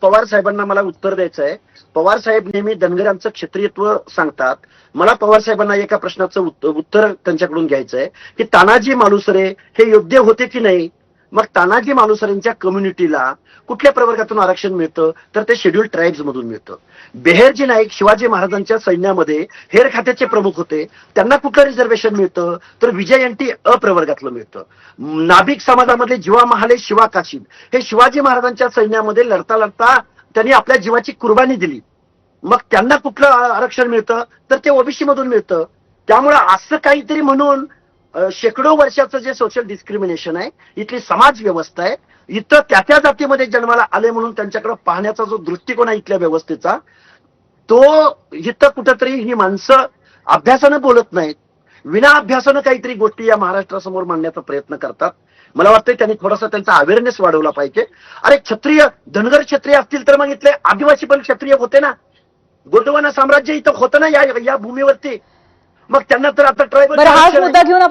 पवार साहेबांना मला उत्तर द्यायचं आहे. पवार साहेब नेहमी धनगरांचं क्षत्रियत्व सांगतात. मला पवार साहेबांना एका प्रश्नाचं उत्तर त्यांच्याकडून घ्यायचं आहे की तानाजी मालुसरे हे योग्य होते की नाही. मग तानाजी मालुसरेंच्या कम्युनिटीला कुठल्या प्रवर्गातून आरक्षण मिळतं, तर ते शेड्यूल्ड ट्राईब्स मधून मिळतं. बेहेरजी नाईक शिवाजी महाराजांच्या सैन्यामध्ये हेर खात्याचे प्रमुख होते, त्यांना कुठलं रिझर्वेशन मिळतं, तर विजय एनटी अप्रवर्गातलं मिळतं. नाभिक समाजामधले जीवा महाले शिवा काशीद हे शिवाजी महाराजांच्या सैन्यामध्ये लढता लढता त्यांनी आपल्या जीवाची कुर्बानी दिली. मग त्यांना कुठलं आरक्षण मिळतं, तर ते ओबीसी मधून मिळतं. त्यामुळे असं काहीतरी म्हणून शेकडो वर्षाचं जे सोशल डिस्क्रिमिनेशन आहे, इथली समाज व्यवस्था आहे, इथं त्या जातीमध्ये जन्माला आले म्हणून त्यांच्याकडे पाहण्याचा जो दृष्टिकोन आहे इथल्या व्यवस्थेचा, तो इथं कुठंतरी ही माणसं अभ्यासानं बोलत नाहीत, विना अभ्यासानं काहीतरी गोष्टी या महाराष्ट्रासमोर मांडण्याचा प्रयत्न करतात. मला वाटतं त्यांनी थोडासा त्यांचा अवेअरनेस वाढवला पाहिजे. अरे क्षत्रिय धनगर क्षत्रिय असतील तर मग इथले आदिवासी पण क्षत्रिय होते ना. गोंडवाना साम्राज्य इथं होतं ना या भूमीवरती. मग त्यांना तर आता ट्रायबल हाच मुद्दा घेऊन